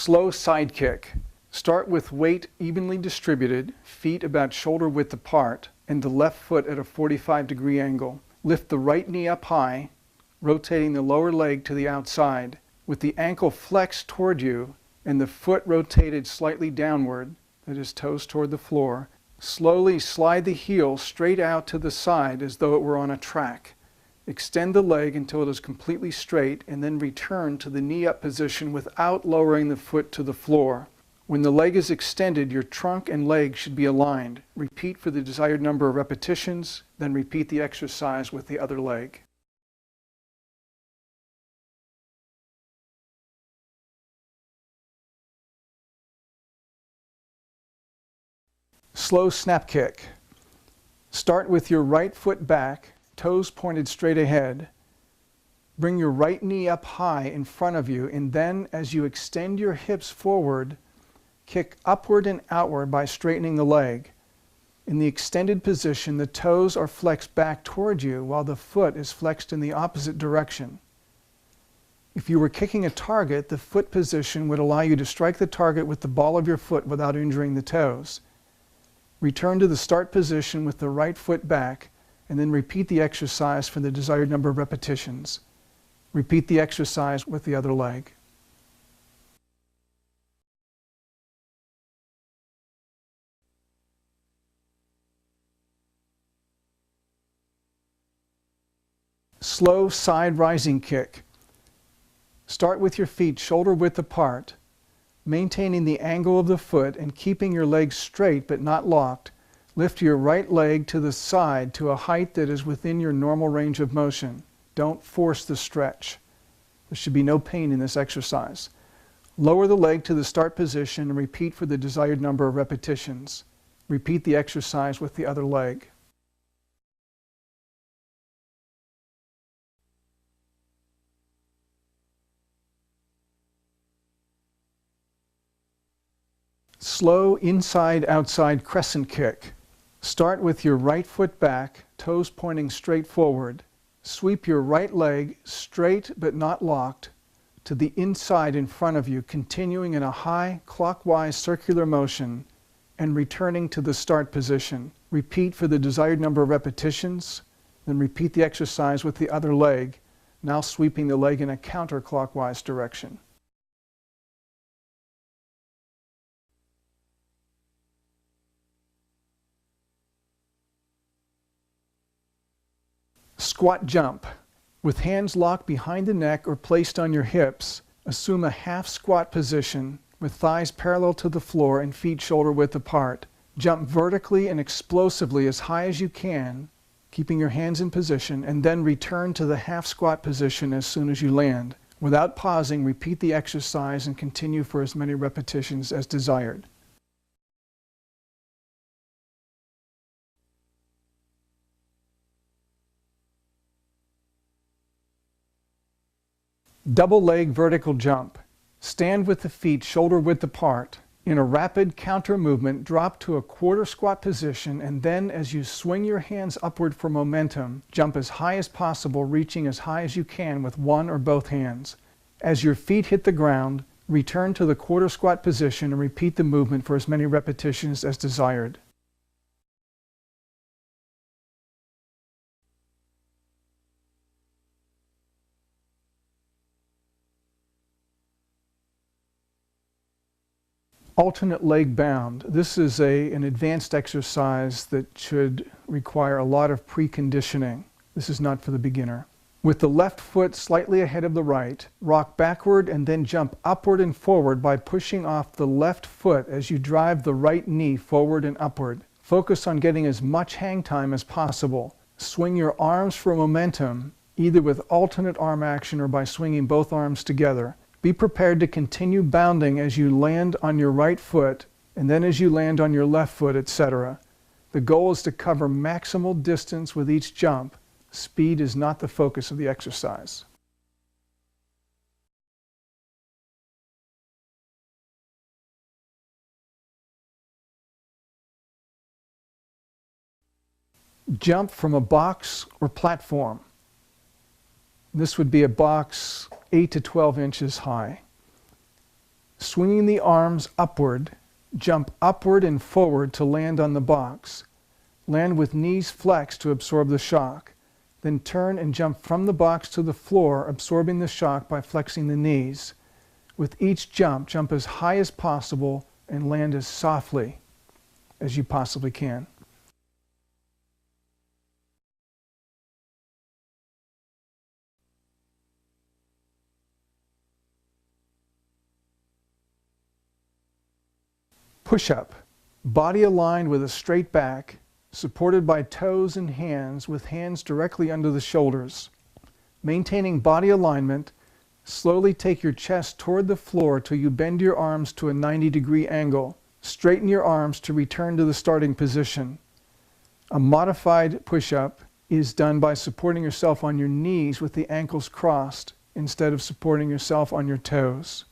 Slow side kick. Start with weight evenly distributed, feet about shoulder width apart, and the left foot at a 45-degree angle. Lift the right knee up high, rotating the lower leg to the outside, with the ankle flexed toward you and the foot rotated slightly downward, that is, toes toward the floor. Slowly slide the heel straight out to the side as though it were on a track. Extend the leg until it is completely straight and then return to the knee-up position without lowering the foot to the floor. When the leg is extended, your trunk and leg should be aligned. Repeat for the desired number of repetitions, then repeat the exercise with the other leg. Slow snap kick. Start with your right foot back, toes pointed straight ahead. Bring your right knee up high in front of you, and then as you extend your hips forward, kick upward and outward by straightening the leg. In the extended position, the toes are flexed back toward you while the foot is flexed in the opposite direction. If you were kicking a target, the foot position would allow you to strike the target with the ball of your foot without injuring the toes. Return to the start position with the right foot back, and then repeat the exercise for the desired number of repetitions. Repeat the exercise with the other leg. Slow side rising kick. Start with your feet shoulder width apart, maintaining the angle of the foot and keeping your legs straight but not locked. Lift your right leg to the side to a height that is within your normal range of motion. Don't force the stretch. There should be no pain in this exercise. Lower the leg to the start position and repeat for the desired number of repetitions. Repeat the exercise with the other leg. Slow inside-outside crescent kick. Start with your right foot back, toes pointing straight forward. Sweep your right leg straight but not locked to the inside in front of you, continuing in a high clockwise circular motion and returning to the start position. Repeat for the desired number of repetitions, then repeat the exercise with the other leg, now sweeping the leg in a counterclockwise direction. Squat jump. With hands locked behind the neck or placed on your hips, assume a half squat position with thighs parallel to the floor and feet shoulder width apart. Jump vertically and explosively as high as you can, keeping your hands in position, and then return to the half squat position as soon as you land. Without pausing, repeat the exercise and continue for as many repetitions as desired. Double leg vertical jump. Stand with the feet shoulder width apart. In a rapid counter movement, drop to a quarter squat position, and then as you swing your hands upward for momentum, jump as high as possible, reaching as high as you can with one or both hands. As your feet hit the ground, return to the quarter squat position and repeat the movement for as many repetitions as desired. Alternate leg bound. This is an advanced exercise that should require a lot of preconditioning. This is not for the beginner. With the left foot slightly ahead of the right, rock backward and then jump upward and forward by pushing off the left foot as you drive the right knee forward and upward. Focus on getting as much hang time as possible. Swing your arms for momentum, either with alternate arm action or by swinging both arms together. Be prepared to continue bounding as you land on your right foot and then as you land on your left foot, etc. The goal is to cover maximal distance with each jump. Speed is not the focus of the exercise. Jump from a box or platform. This would be a box 8 to 12 inches high. Swinging the arms upward, jump upward and forward to land on the box. Land with knees flexed to absorb the shock. Then turn and jump from the box to the floor, absorbing the shock by flexing the knees. With each jump, jump as high as possible and land as softly as you possibly can. Push-up. Body aligned with a straight back, supported by toes and hands with hands directly under the shoulders. Maintaining body alignment, slowly take your chest toward the floor till you bend your arms to a 90-degree angle. Straighten your arms to return to the starting position. A modified push-up is done by supporting yourself on your knees with the ankles crossed instead of supporting yourself on your toes.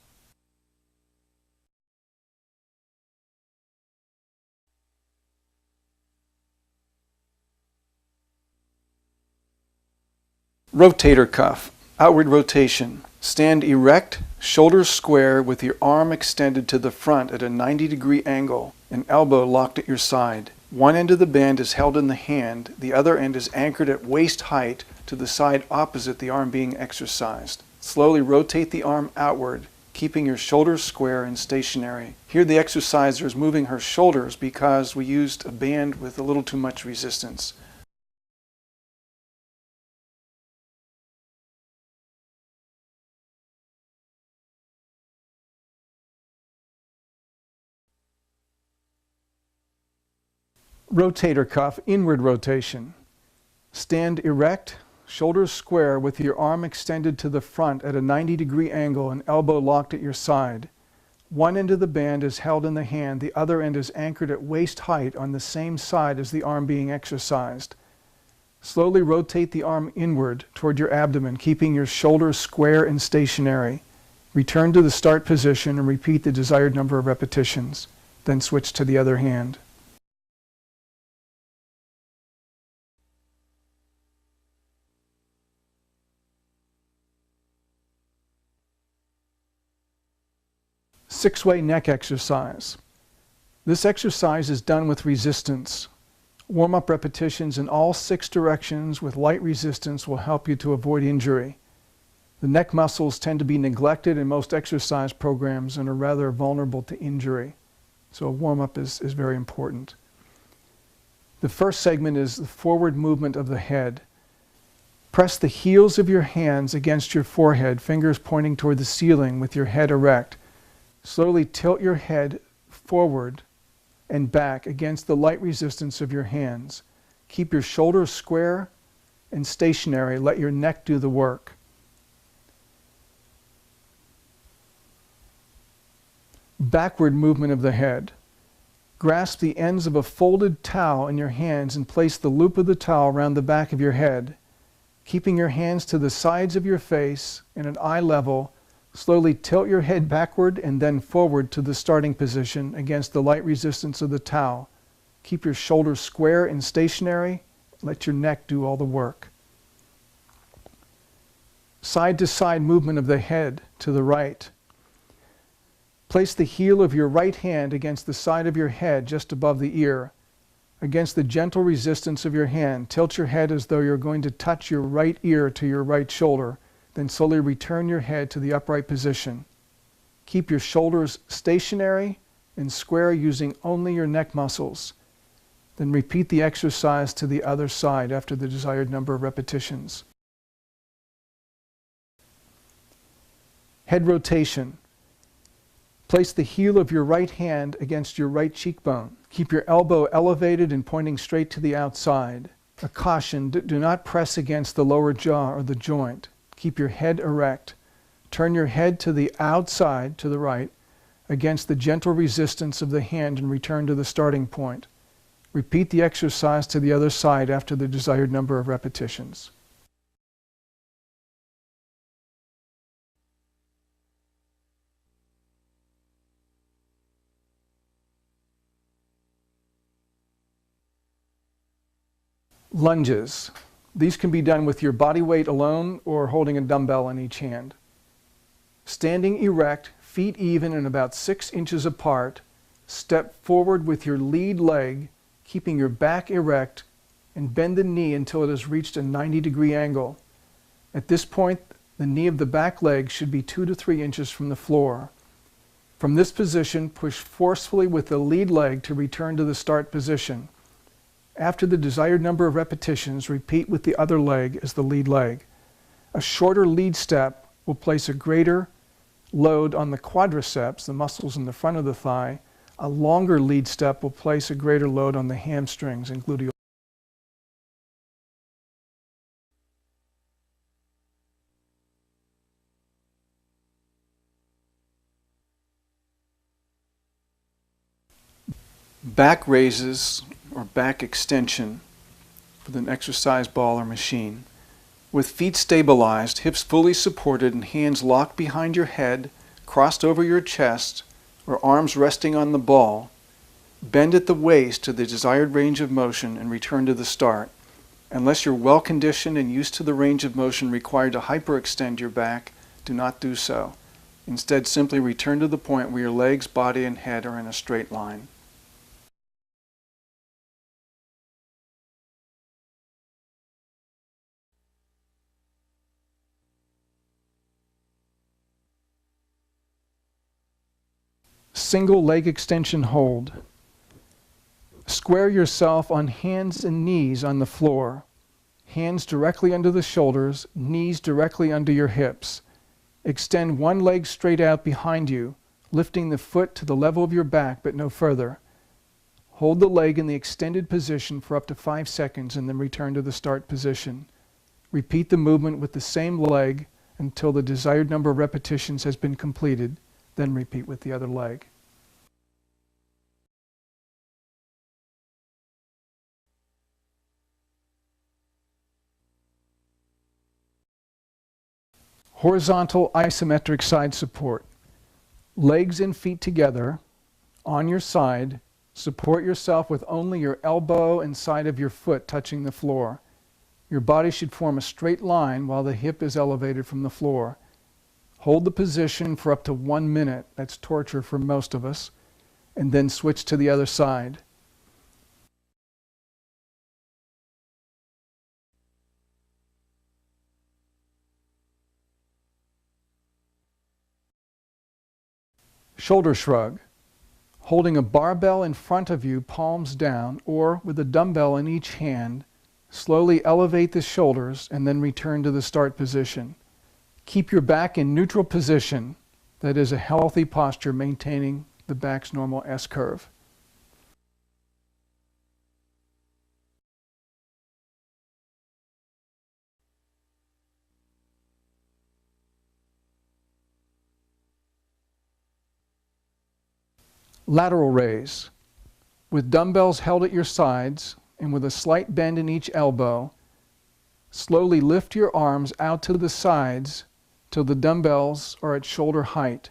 Rotator cuff, outward rotation. Stand erect, shoulders square with your arm extended to the front at a 90-degree angle, an elbow locked at your side. One end of the band is held in the hand, the other end is anchored at waist height to the side opposite the arm being exercised. Slowly rotate the arm outward, keeping your shoulders square and stationary. Here the exerciser is moving her shoulders because we used a band with a little too much resistance. Rotator cuff, inward rotation. Stand erect, shoulders square with your arm extended to the front at a 90-degree angle and elbow locked at your side. One end of the band is held in the hand, the other end is anchored at waist height on the same side as the arm being exercised. Slowly rotate the arm inward toward your abdomen, keeping your shoulders square and stationary. Return to the start position and repeat the desired number of repetitions. Then switch to the other hand. Six-way neck exercise. This exercise is done with resistance. Warm-up repetitions in all 6 directions with light resistance will help you to avoid injury. The neck muscles tend to be neglected in most exercise programs and are rather vulnerable to injury. So a warm-up is very important. The first segment is the forward movement of the head. Press the heels of your hands against your forehead, fingers pointing toward the ceiling with your head erect. Slowly tilt your head forward and back against the light resistance of your hands. Keep your shoulders square and stationary. Let your neck do the work. Backward movement of the head. Grasp the ends of a folded towel in your hands and place the loop of the towel around the back of your head. Keeping your hands to the sides of your face and at eye level, slowly tilt your head backward and then forward to the starting position against the light resistance of the towel. Keep your shoulders square and stationary. Let your neck do all the work. Side to side movement of the head to the right. Place the heel of your right hand against the side of your head just above the ear. Against the gentle resistance of your hand, tilt your head as though you're going to touch your right ear to your right shoulder. Then slowly return your head to the upright position. Keep your shoulders stationary and square using only your neck muscles. Then repeat the exercise to the other side after the desired number of repetitions. Head rotation. Place the heel of your right hand against your right cheekbone. Keep your elbow elevated and pointing straight to the outside. A caution, do not press against the lower jaw or the joint. Keep your head erect. Turn your head to the outside, to the right, against the gentle resistance of the hand and return to the starting point. Repeat the exercise to the other side after the desired number of repetitions. Lunges. These can be done with your body weight alone or holding a dumbbell in each hand. Standing erect, feet even and about 6 inches apart, step forward with your lead leg, keeping your back erect, and bend the knee until it has reached a 90-degree angle. At this point, the knee of the back leg should be 2 to 3 inches from the floor. From this position, push forcefully with the lead leg to return to the start position. After the desired number of repetitions, repeat with the other leg as the lead leg. A shorter lead step will place a greater load on the quadriceps, the muscles in the front of the thigh. A longer lead step will place a greater load on the hamstrings and gluteal. Back raises or back extension with an exercise ball or machine. With feet stabilized, hips fully supported, and hands locked behind your head, crossed over your chest, or arms resting on the ball, bend at the waist to the desired range of motion and return to the start. Unless you're well conditioned and used to the range of motion required to hyperextend your back, do not do so. Instead, simply return to the point where your legs, body, and head are in a straight line. Single leg extension hold. Square yourself on hands and knees on the floor. Hands directly under the shoulders, knees directly under your hips. Extend one leg straight out behind you, lifting the foot to the level of your back but no further. Hold the leg in the extended position for up to 5 seconds and then return to the start position. Repeat the movement with the same leg until the desired number of repetitions has been completed. Then repeat with the other leg. Horizontal isometric side support. Legs and feet together, on your side. Support yourself with only your elbow and side of your foot touching the floor. Your body should form a straight line while the hip is elevated from the floor. Hold the position for up to 1 minute, that's torture for most of us, and then switch to the other side. Shoulder shrug. Holding a barbell in front of you, palms down, or with a dumbbell in each hand, slowly elevate the shoulders and then return to the start position. Keep your back in neutral position, that is a healthy posture maintaining the back's normal S-curve. Lateral raise. With dumbbells held at your sides and with a slight bend in each elbow, slowly lift your arms out to the sides till the dumbbells are at shoulder height.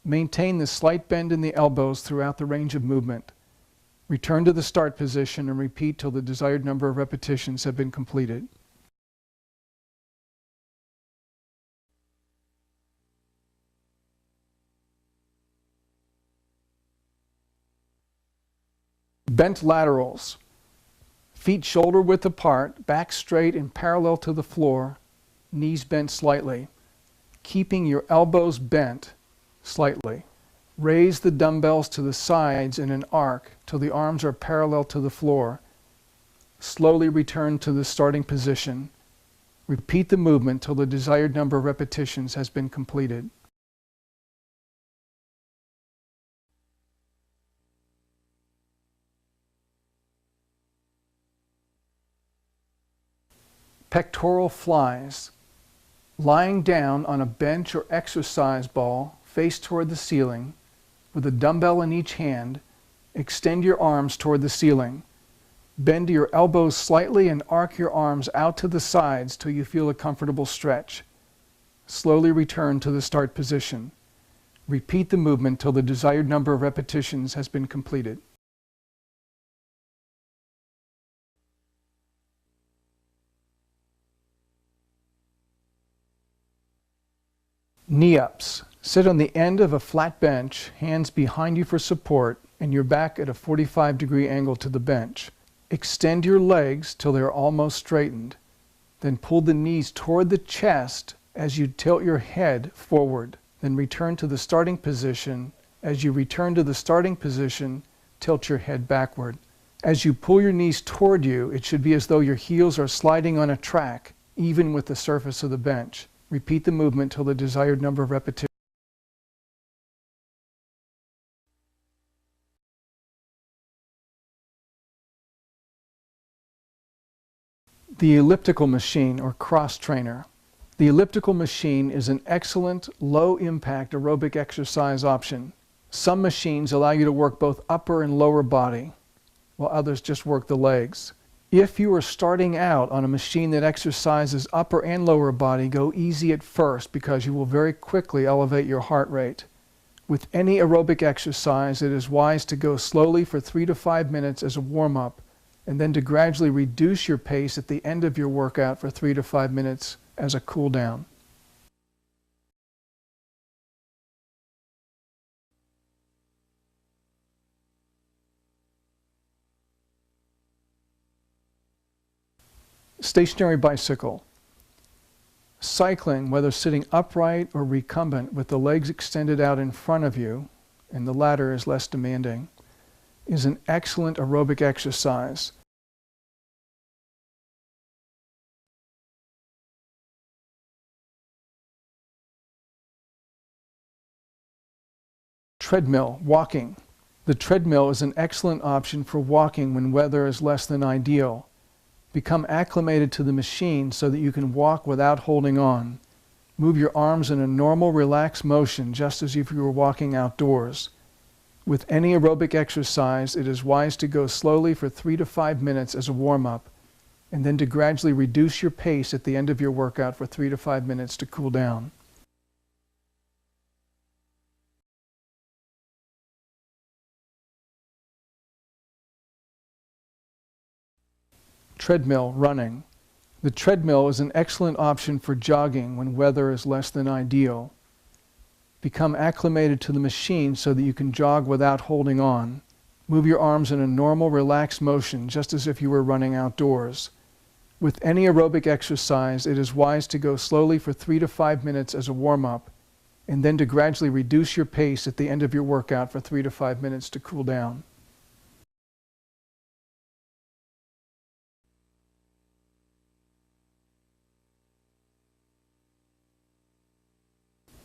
Maintain the slight bend in the elbows throughout the range of movement. Return to the start position and repeat till the desired number of repetitions have been completed. Bent laterals. Feet shoulder width apart, back straight and parallel to the floor, knees bent slightly. Keeping your elbows bent slightly. Raise the dumbbells to the sides in an arc till the arms are parallel to the floor. Slowly return to the starting position. Repeat the movement till the desired number of repetitions has been completed. Pectoral Flys. Lying down on a bench or exercise ball, face toward the ceiling, with a dumbbell in each hand, extend your arms toward the ceiling. Bend your elbows slightly and arc your arms out to the sides till you feel a comfortable stretch. Slowly return to the start position. Repeat the movement till the desired number of repetitions has been completed. Knee ups. Sit on the end of a flat bench, hands behind you for support, and your back at a 45-degree angle to the bench. Extend your legs till they're almost straightened. Then pull the knees toward the chest as you tilt your head forward. Then return to the starting position. As you return to the starting position, tilt your head backward. As you pull your knees toward you, it should be as though your heels are sliding on a track, even with the surface of the bench. Repeat the movement till the desired number of repetitions. The elliptical machine, or cross trainer. The elliptical machine is an excellent low-impact aerobic exercise option. Some machines allow you to work both upper and lower body, while others just work the legs. If you are starting out on a machine that exercises upper and lower body, go easy at first because you will very quickly elevate your heart rate. With any aerobic exercise, it is wise to go slowly for 3 to 5 minutes as a warm-up, and then to gradually reduce your pace at the end of your workout for 3 to 5 minutes as a cool down. Stationary bicycle. Cycling, whether sitting upright or recumbent with the legs extended out in front of you, and the latter is less demanding, is an excellent aerobic exercise. Treadmill, walking. The treadmill is an excellent option for walking when weather is less than ideal. Become acclimated to the machine so that you can walk without holding on. Move your arms in a normal, relaxed motion, just as if you were walking outdoors. With any aerobic exercise, it is wise to go slowly for 3 to 5 minutes as a warm-up, and then to gradually reduce your pace at the end of your workout for 3 to 5 minutes to cool down. Treadmill, running. The treadmill is an excellent option for jogging when weather is less than ideal. Become acclimated to the machine so that you can jog without holding on. Move your arms in a normal, relaxed motion, just as if you were running outdoors. With any aerobic exercise, it is wise to go slowly for 3 to 5 minutes as a warm-up, and then to gradually reduce your pace at the end of your workout for 3 to 5 minutes to cool down.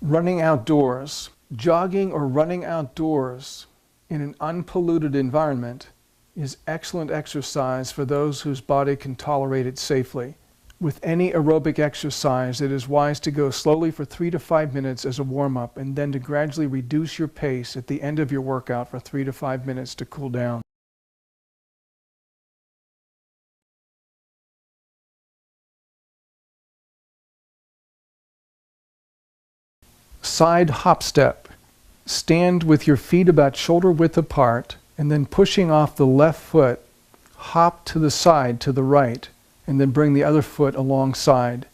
Running outdoors. Jogging or running outdoors in an unpolluted environment is excellent exercise for those whose body can tolerate it safely. With any aerobic exercise, it is wise to go slowly for 3 to 5 minutes as a warm-up, and then to gradually reduce your pace at the end of your workout for 3 to 5 minutes to cool down. Side hop step. Stand with your feet about shoulder width apart, and then pushing off the left foot, hop to the side to the right, and then bring the other foot alongside.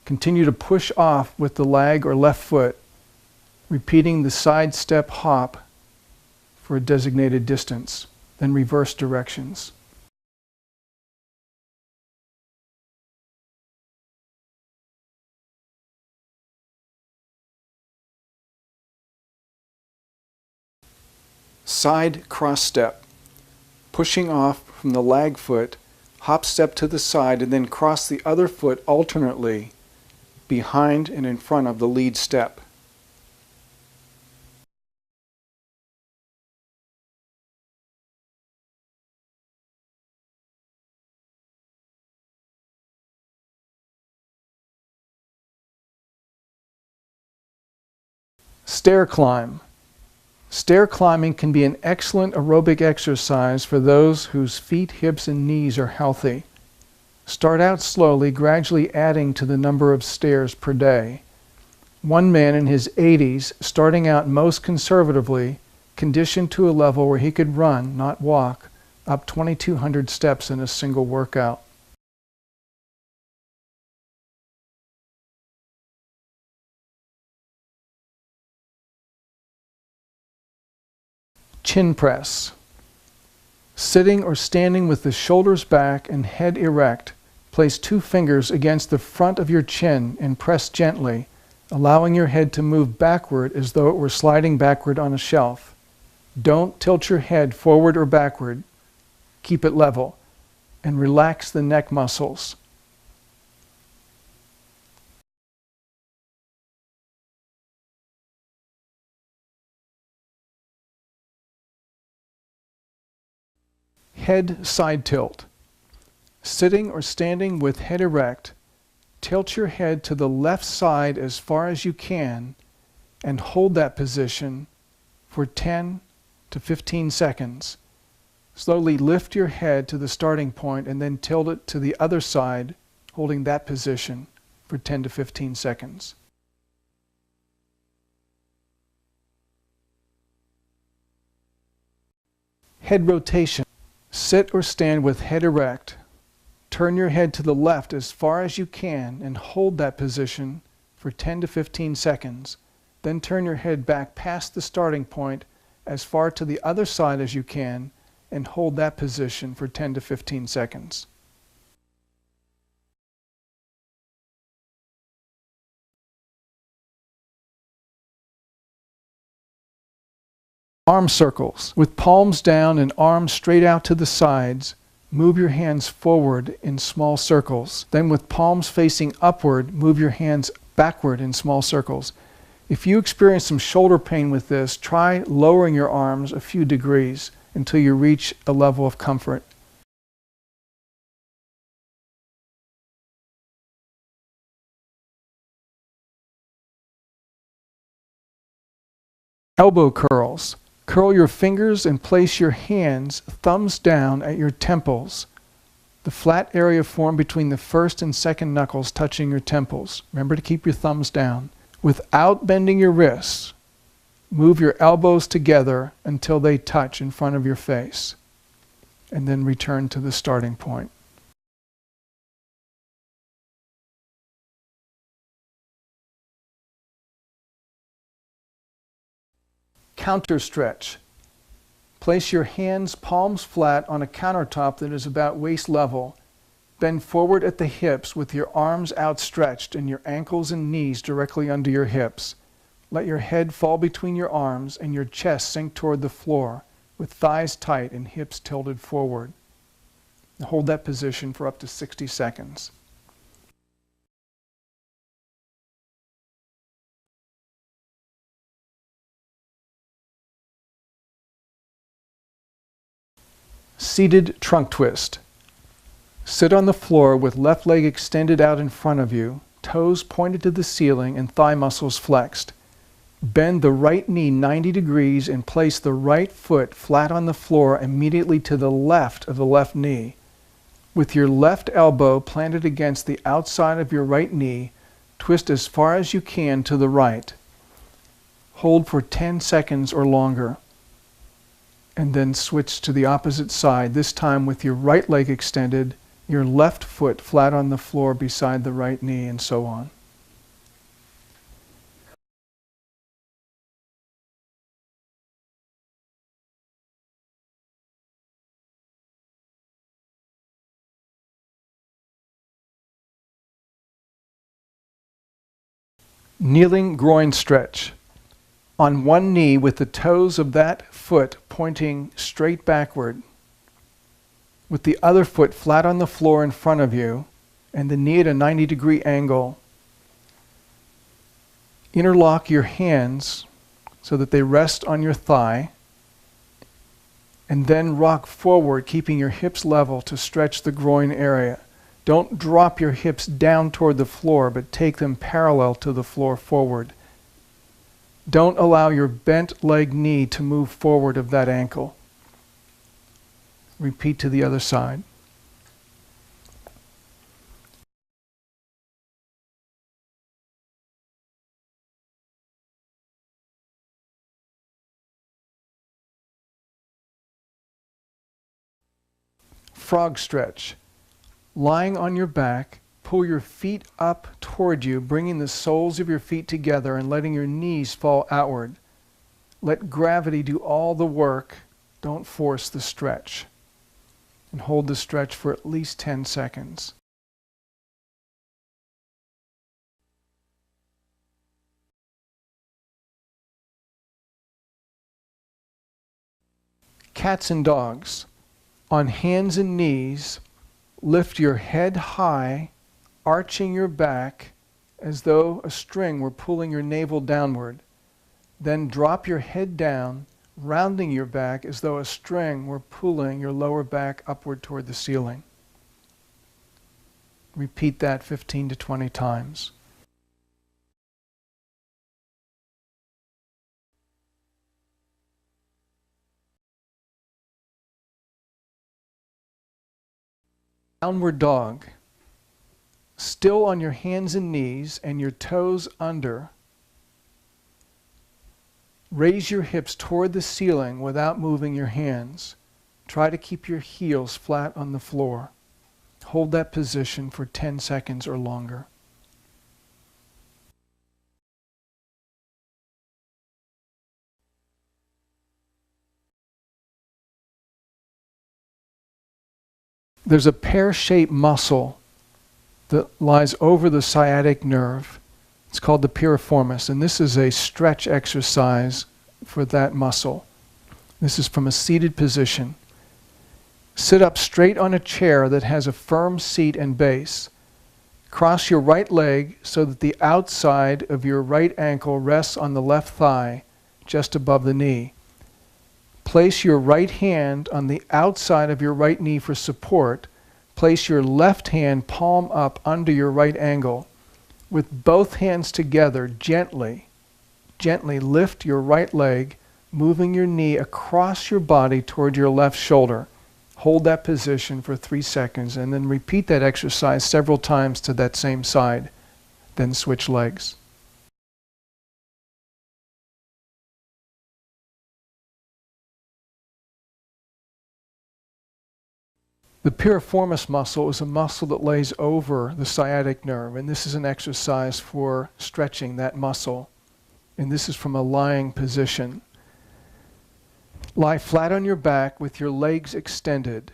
Continue to push off with the lag or left foot, repeating the side step hop for a designated distance, then reverse directions. Side cross step. Pushing off from the lag foot, hop step to the side, and then cross the other foot alternately behind and in front of the lead step. Stair climb. Stair climbing can be an excellent aerobic exercise for those whose feet, hips, and knees are healthy. Start out slowly, gradually adding to the number of stairs per day. One man in his 80s, starting out most conservatively, conditioned to a level where he could run, not walk, up 2,200 steps in a single workout. Chin press. Sitting or standing with the shoulders back and head erect, place 2 fingers against the front of your chin and press gently, allowing your head to move backward as though it were sliding backward on a shelf. Don't tilt your head forward or backward. Keep it level and relax the neck muscles. Head side tilt. Sitting or standing with head erect, tilt your head to the left side as far as you can and hold that position for 10 to 15 seconds. Slowly lift your head to the starting point and then tilt it to the other side, holding that position for 10 to 15 seconds. Head rotation. Sit or stand with head erect. Turn your head to the left as far as you can and hold that position for 10 to 15 seconds. Then turn your head back past the starting point as far to the other side as you can and hold that position for 10 to 15 seconds. Arm circles. With palms down and arms straight out to the sides, move your hands forward in small circles. Then with palms facing upward, move your hands backward in small circles. If you experience some shoulder pain with this, try lowering your arms a few degrees until you reach a level of comfort. Elbow curls. Curl your fingers and place your hands thumbs down at your temples. The flat area formed between the first and second knuckles touching your temples. Remember to keep your thumbs down. Without bending your wrists, move your elbows together until they touch in front of your face, and then return to the starting point. Counter stretch. Place your hands palms flat on a countertop that is about waist level. Bend forward at the hips with your arms outstretched and your ankles and knees directly under your hips. Let your head fall between your arms and your chest sink toward the floor with thighs tight and hips tilted forward. Now hold that position for up to 60 seconds. Seated trunk twist. Sit on the floor with left leg extended out in front of you, toes pointed to the ceiling and thigh muscles flexed. Bend the right knee 90 degrees and place the right foot flat on the floor immediately to the left of the left knee. With your left elbow planted against the outside of your right knee, twist as far as you can to the right. Hold for 10 seconds or longer. And then switch to the opposite side, this time with your right leg extended, your left foot flat on the floor beside the right knee, and so on. Kneeling groin stretch. On one knee with the toes of that foot pointing straight backward, with the other foot flat on the floor in front of you and the knee at a 90-degree angle. Interlock your hands so that they rest on your thigh, and then rock forward, keeping your hips level to stretch the groin area. Don't drop your hips down toward the floor, but take them parallel to the floor forward. Don't allow your bent leg knee to move forward of that ankle. Repeat to the other side. Frog stretch. Lying on your back, pull your feet up toward you, bringing the soles of your feet together and letting your knees fall outward. Let gravity do all the work. Don't force the stretch. And hold the stretch for at least 10 seconds. Cats and dogs. On hands and knees, lift your head high, arching your back as though a string were pulling your navel downward. Then drop your head down, rounding your back as though a string were pulling your lower back upward toward the ceiling. Repeat that 15 to 20 times. Downward dog. Still on your hands and knees and your toes under. Raise your hips toward the ceiling without moving your hands. Try to keep your heels flat on the floor. Hold that position for 10 seconds or longer. There's a pear-shaped muscle that lies over the sciatic nerve. It's called the Piriformis, and this is a stretch exercise for that muscle. This is from a seated position. Sit up straight on a chair that has a firm seat and base. Cross your right leg so that the outside of your right ankle rests on the left thigh, just above the knee. Place your right hand on the outside of your right knee for support. Place your left hand palm up under your right ankle. With both hands together, gently lift your right leg, moving your knee across your body toward your left shoulder. Hold that position for 3 seconds and then repeat that exercise several times to that same side. Then switch legs. The piriformis muscle is a muscle that lays over the sciatic nerve, and this is an exercise for stretching that muscle. And this is from a lying position. Lie flat on your back with your legs extended.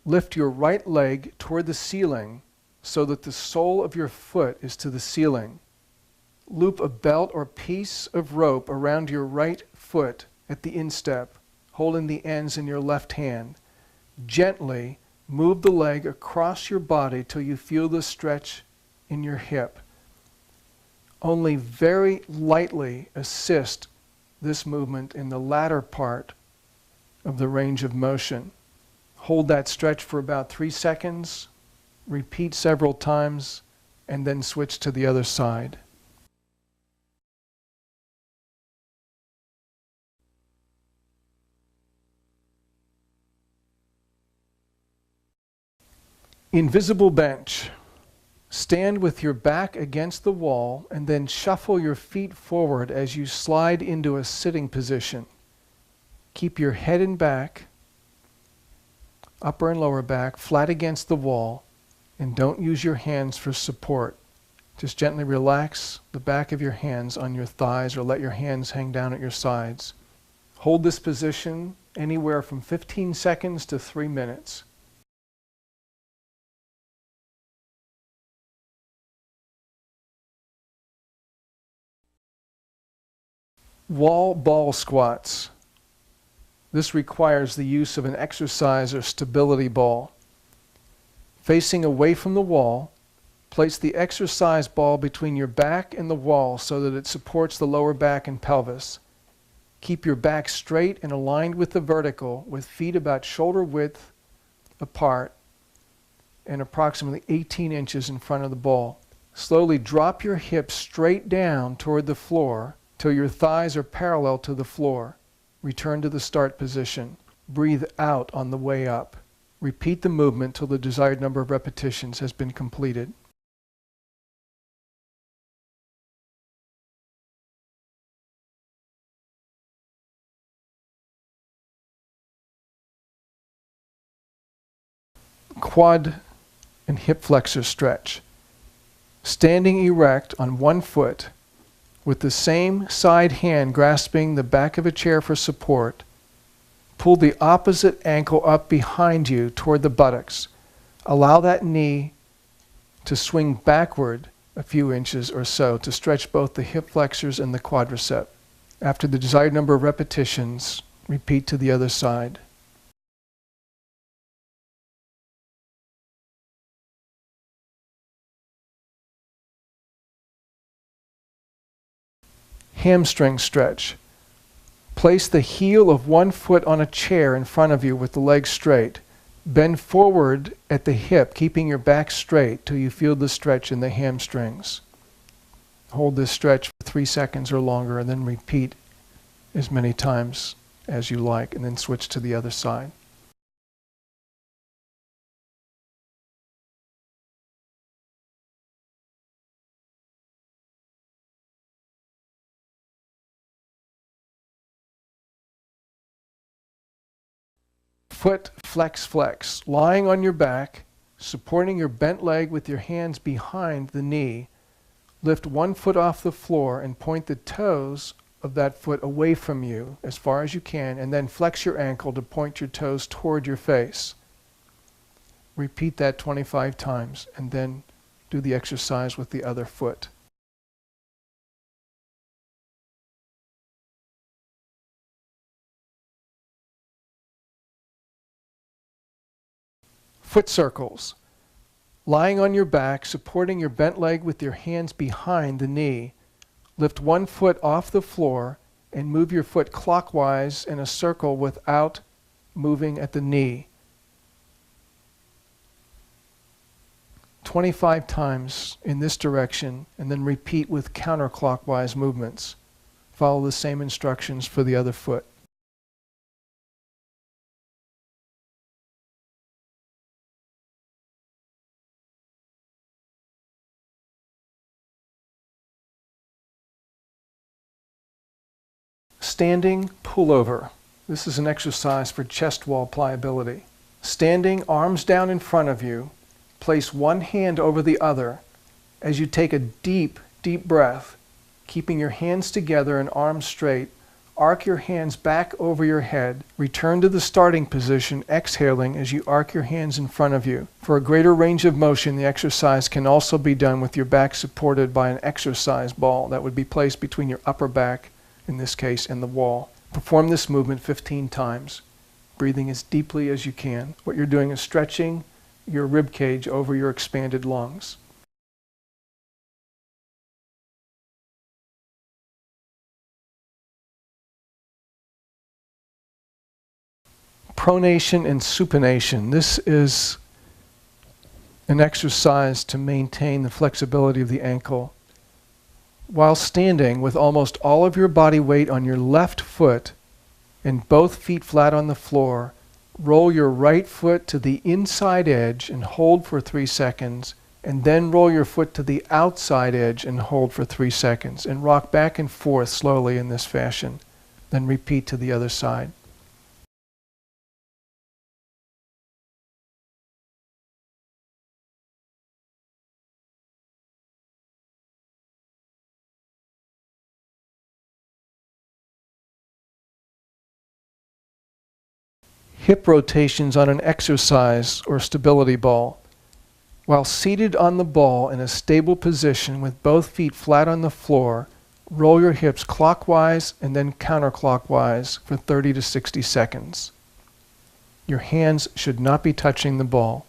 Lift your right leg toward the ceiling so that the sole of your foot is to the ceiling. Loop a belt or piece of rope around your right foot at the instep, holding the ends in your left hand. Gently move the leg across your body till you feel the stretch in your hip. Only very lightly assist this movement in the latter part of the range of motion. Hold that stretch for about 3 seconds, repeat several times, and then switch to the other side. Invisible bench. Stand with your back against the wall and then shuffle your feet forward as you slide into a sitting position. Keep your head and back, upper and lower back, flat against the wall, and don't use your hands for support. Just gently relax the back of your hands on your thighs or let your hands hang down at your sides. Hold this position anywhere from 15 seconds to 3 minutes. Wall ball squats. This requires the use of an exercise or stability ball. Facing away from the wall, place the exercise ball between your back and the wall so that it supports the lower back and pelvis. Keep your back straight and aligned with the vertical, with feet about shoulder width apart and approximately 18 inches in front of the ball. Slowly drop your hips straight down toward the floor till your thighs are parallel to the floor. Return to the start position. Breathe out on the way up. Repeat the movement till the desired number of repetitions has been completed. Quad and hip flexor stretch. Standing erect on one foot With the same side hand grasping the back of a chair for support, pull the opposite ankle up behind you toward the buttocks. Allow that knee to swing backward a few inches or so to stretch both the hip flexors and the quadricep. After the desired number of repetitions, repeat to the other side. Hamstring stretch. Place the heel of one foot on a chair in front of you with the legs straight. Bend forward at the hip, keeping your back straight till you feel the stretch in the hamstrings. Hold this stretch for 3 seconds or longer and then repeat as many times as you like, and then switch to the other side. Foot flex flex. Lying on your back, supporting your bent leg with your hands behind the knee. Lift one foot off the floor and point the toes of that foot away from you as far as you can, and then flex your ankle to point your toes toward your face. Repeat that 25 times and then do the exercise with the other foot. Foot circles. Lying on your back, supporting your bent leg with your hands behind the knee. Lift one foot off the floor and move your foot clockwise in a circle without moving at the knee. 25 times in this direction, and then repeat with counterclockwise movements. Follow the same instructions for the other foot. Standing pullover. This is an exercise for chest wall pliability. Standing, arms down in front of you, place one hand over the other as you take a deep, deep breath, keeping your hands together and arms straight. Arc your hands back over your head. Return to the starting position, exhaling as you arc your hands in front of you. For a greater range of motion, the exercise can also be done with your back supported by an exercise ball that would be placed between your upper back, in this case, and the wall. Perform this movement 15 times, breathing as deeply as you can. What you're doing is stretching your rib cage over your expanded lungs. Pronation and supination. This is an exercise to maintain the flexibility of the ankle. While standing with almost all of your body weight on your left foot and both feet flat on the floor, roll your right foot to the inside edge and hold for 3 seconds, and then roll your foot to the outside edge and hold for 3 seconds, and rock back and forth slowly in this fashion. Then repeat to the other side. Hip rotations on an exercise or stability ball. While seated on the ball in a stable position with both feet flat on the floor, roll your hips clockwise and then counterclockwise for 30 to 60 seconds. Your hands should not be touching the ball.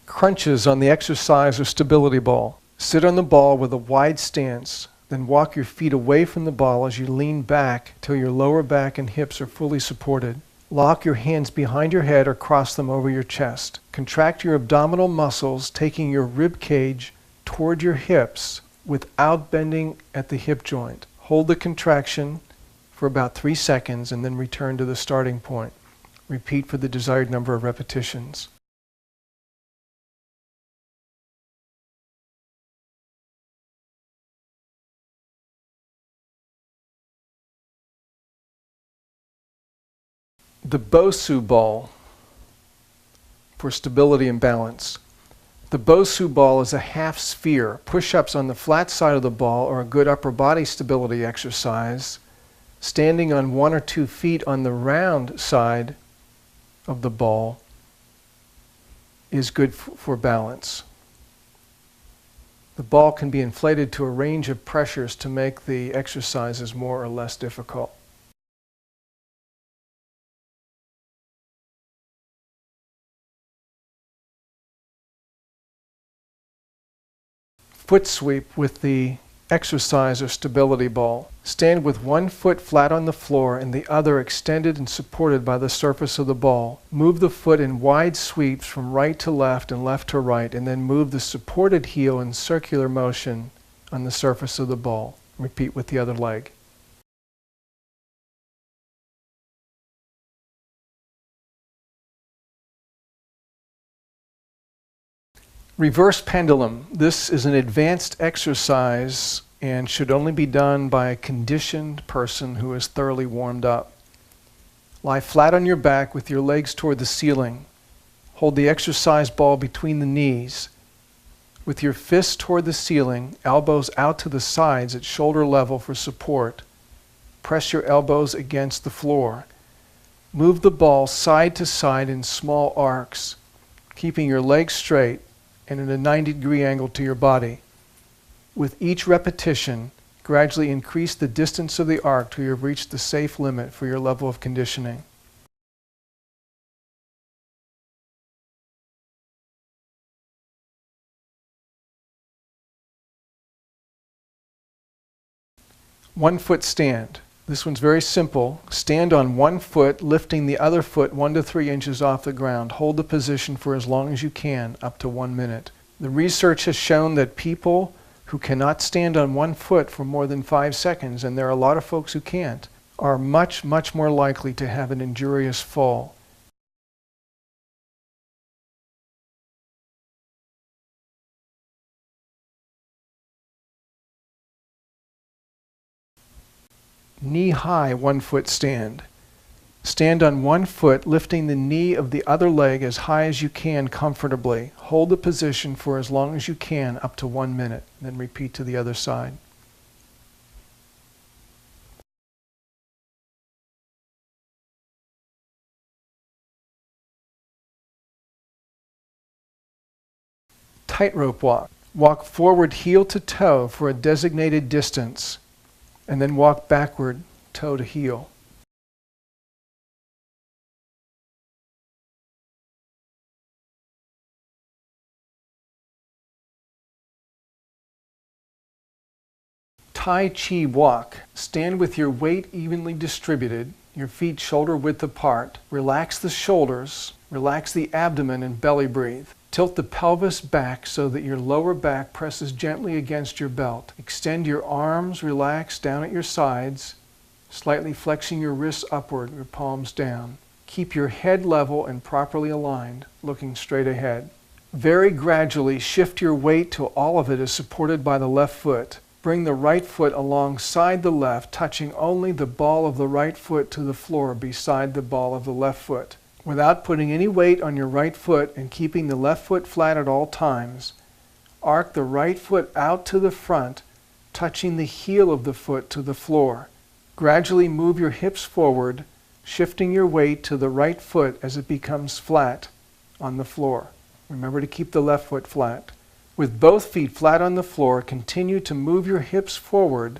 Crunches on the exercise or stability ball. Sit on the ball with a wide stance, then walk your feet away from the ball as you lean back till your lower back and hips are fully supported. Lock your hands behind your head or cross them over your chest. Contract your abdominal muscles, taking your rib cage toward your hips without bending at the hip joint. Hold the contraction for about 3 seconds and then return to the starting point. Repeat for the desired number of repetitions. The BOSU ball. for stability and balance. The BOSU ball is a half sphere. Push-ups on the flat side of the ball are a good upper body stability exercise. Standing on 1 or 2 feet on the round side of the ball is good for balance. The ball can be inflated to a range of pressures to make the exercises more or less difficult. Foot sweep with the exercise or stability ball. Stand with one foot flat on the floor and the other extended and supported by the surface of the ball. Move the foot in wide sweeps from right to left and left to right, and then move the supported heel in circular motion on the surface of the ball. Repeat with the other leg. Reverse pendulum. This is an advanced exercise and should only be done by a conditioned person who is thoroughly warmed up. Lie flat on your back with your legs toward the ceiling. Hold the exercise ball between the knees. With your fists toward the ceiling, elbows out to the sides at shoulder level for support. Press your elbows against the floor. Move the ball side to side in small arcs, keeping your legs straight and at a 90-degree angle to your body. With each repetition, gradually increase the distance of the arc till you have reached the safe limit for your level of conditioning. One foot stand. This one's very simple. Stand on one foot, lifting the other foot 1 to 3 inches off the ground. Hold the position for as long as you can, up to 1 minute. The research has shown that people who cannot stand on one foot for more than 5 seconds, and there are a lot of folks who can't, are much, much more likely to have an injurious fall. Knee-high 1 foot stand. Stand on 1 foot, lifting the knee of the other leg as high as you can comfortably. Hold the position for as long as you can, up to 1 minute. Then repeat to the other side. Tightrope walk. Walk forward heel to toe for a designated distance, and then walk backward toe to heel. Tai Chi Walk. Stand with your weight evenly distributed, your feet shoulder width apart. Relax the shoulders, relax the abdomen and belly breathe. Tilt the pelvis back so that your lower back presses gently against your belt. Extend your arms, relax down at your sides, slightly flexing your wrists upward, your palms down. Keep your head level and properly aligned, looking straight ahead. Very gradually shift your weight till all of it is supported by the left foot. Bring the right foot alongside the left, touching only the ball of the right foot to the floor beside the ball of the left foot. Without putting any weight on your right foot and keeping the left foot flat at all times, arc the right foot out to the front, touching the heel of the foot to the floor. Gradually move your hips forward, shifting your weight to the right foot as it becomes flat on the floor. Remember to keep the left foot flat. With both feet flat on the floor, continue to move your hips forward,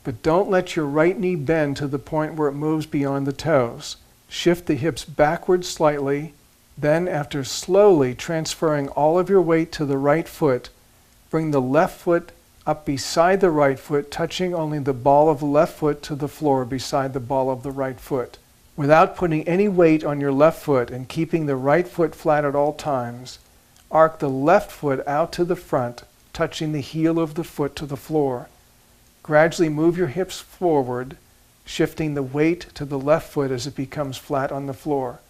but don't let your right knee bend to the point where it moves beyond the toes. Shift the hips backward slightly, then after slowly transferring all of your weight to the right foot, bring the left foot up beside the right foot, touching only the ball of the left foot to the floor beside the ball of the right foot. Without putting any weight on your left foot and keeping the right foot flat at all times, arc the left foot out to the front, touching the heel of the foot to the floor. Gradually move your hips forward, shifting the weight to the left foot as it becomes flat on the floor.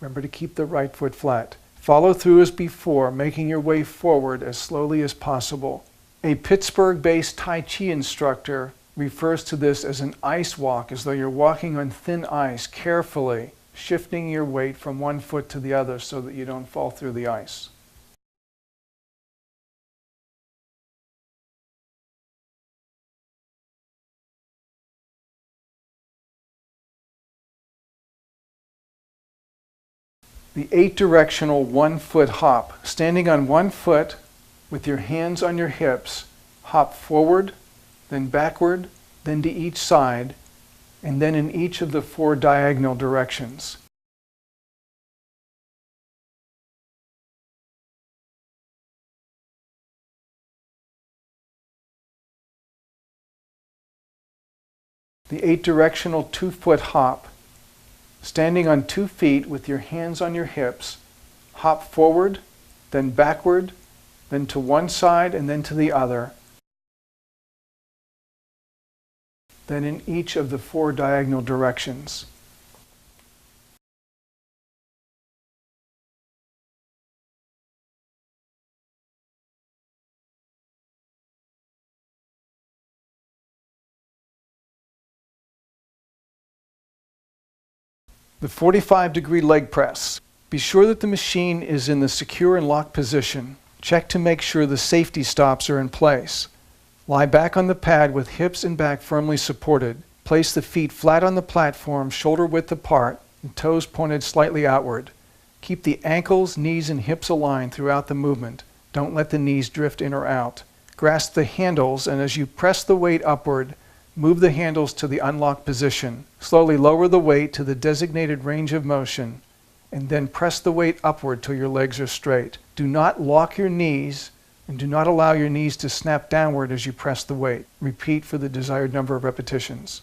Remember to keep the right foot flat. Follow through as before, making your way forward as slowly as possible. A Pittsburgh-based Tai Chi instructor refers to this as an ice walk, as though you're walking on thin ice carefully, shifting your weight from one foot to the other so that you don't fall through the ice. The 8-directional 1-foot hop. Standing on one foot with your hands on your hips, hop forward, then backward, then to each side, and then in each of the 4 diagonal directions. The 8-directional 2-foot hop. Standing on 2 feet with your hands on your hips, hop forward, then backward, then to one side and then to the other, then in each of the 4 diagonal directions. The 45-degree leg press. Be sure that the machine is in the secure and locked position. Check to make sure the safety stops are in place. Lie back on the pad with hips and back firmly supported. Place the feet flat on the platform, shoulder width apart, and toes pointed slightly outward. Keep the ankles, knees, and hips aligned throughout the movement. Don't let the knees drift in or out. Grasp the handles, and as you press the weight upward, move the handles to the unlocked position. Slowly lower the weight to the designated range of motion, and then press the weight upward till your legs are straight. Do not lock your knees, and do not allow your knees to snap downward as you press the weight. Repeat for the desired number of repetitions.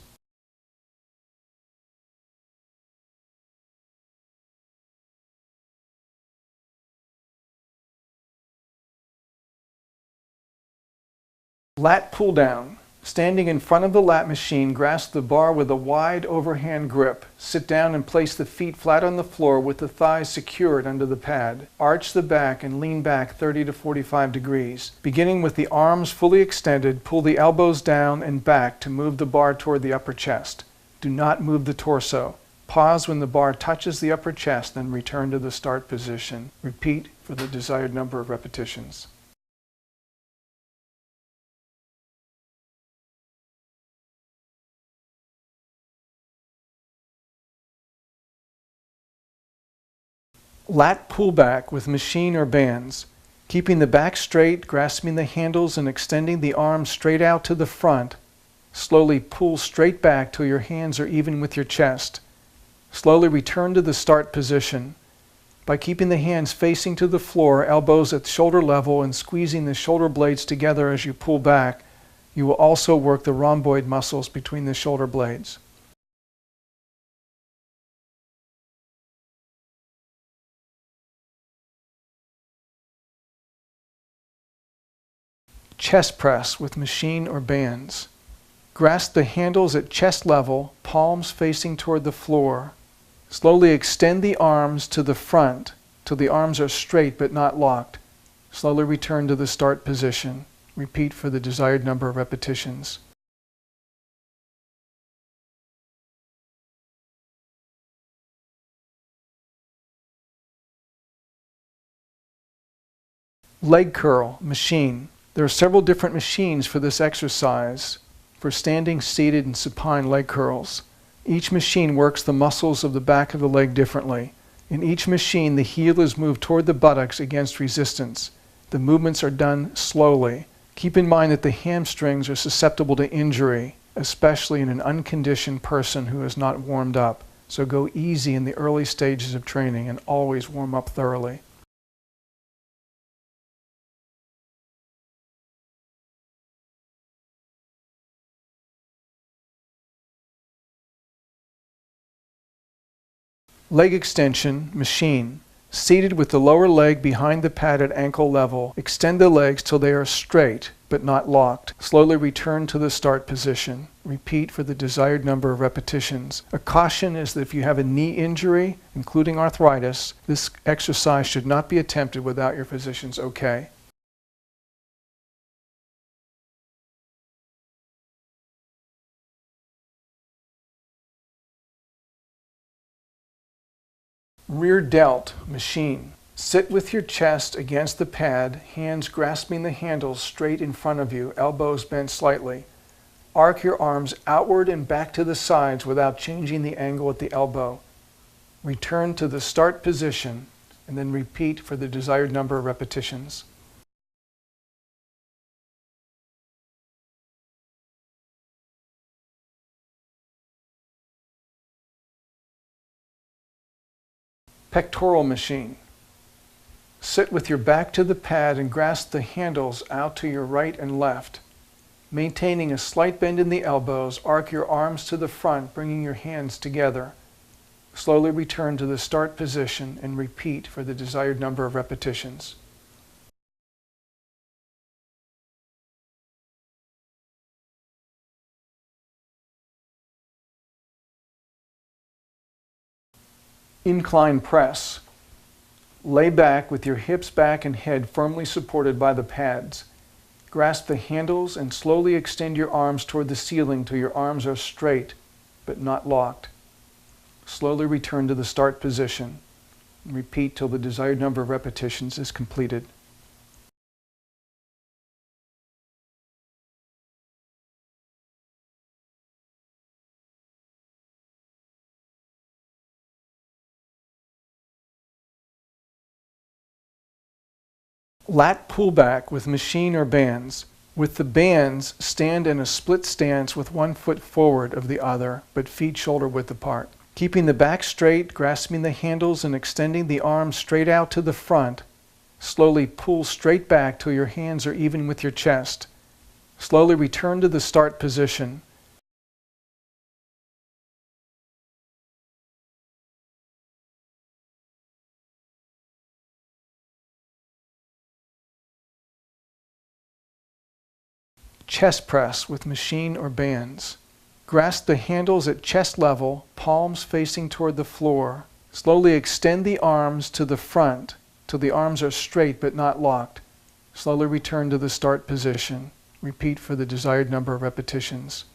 Lat Pull Down. Standing in front of the lat machine, grasp the bar with a wide overhand grip. Sit down and place the feet flat on the floor with the thighs secured under the pad. Arch the back and lean back 30 to 45 degrees. Beginning with the arms fully extended, pull the elbows down and back to move the bar toward the upper chest. Do not move the torso. Pause when the bar touches the upper chest, then return to the start position. Repeat for the desired number of repetitions. Lat pullback with machine or bands. Keeping the back straight, grasping the handles and extending the arms straight out to the front. Slowly pull straight back till your hands are even with your chest. Slowly return to the start position. By keeping the hands facing to the floor, elbows at shoulder level, and squeezing the shoulder blades together as you pull back, you will also work the rhomboid muscles between the shoulder blades. Chest press with machine or bands. Grasp the handles at chest level, palms facing toward the floor. Slowly extend the arms to the front till the arms are straight but not locked. Slowly return to the start position. Repeat for the desired number of repetitions. Leg curl, machine. There are several different machines for this exercise for standing, seated, and supine leg curls. Each machine works the muscles of the back of the leg differently. In each machine, the heel is moved toward the buttocks against resistance. The movements are done slowly. Keep in mind that the hamstrings are susceptible to injury, especially in an unconditioned person who is not warmed up. So go easy in the early stages of training and always warm up thoroughly. Leg extension, machine. Seated with the lower leg behind the pad at ankle level, extend the legs till they are straight but not locked. Slowly return to the start position. Repeat for the desired number of repetitions. A caution is that if you have a knee injury, including arthritis, this exercise should not be attempted without your physician's okay. Rear delt machine. Sit with your chest against the pad, hands grasping the handles straight in front of you, elbows bent slightly. Arc your arms outward and back to the sides without changing the angle at the elbow. Return to the start position and then repeat for the desired number of repetitions. Pectoral machine. Sit with your back to the pad and grasp the handles out to your right and left. Maintaining a slight bend in the elbows, arc your arms to the front, bringing your hands together. Slowly return to the start position and repeat for the desired number of repetitions. Incline press. Lay back with your hips back and head firmly supported by the pads. Grasp the handles and slowly extend your arms toward the ceiling till your arms are straight but not locked. Slowly return to the start position. Repeat till the desired number of repetitions is completed. Lat pullback with machine or bands. With the bands, stand in a split stance with one foot forward of the other, but feet shoulder width apart. Keeping the back straight, grasping the handles and extending the arms straight out to the front, slowly pull straight back till your hands are even with your chest. Slowly return to the start position. Chest press with machine or bands. Grasp the handles at chest level, palms facing toward the floor. Slowly extend the arms to the front till the arms are straight but not locked. Slowly return to the start position. Repeat for the desired number of repetitions.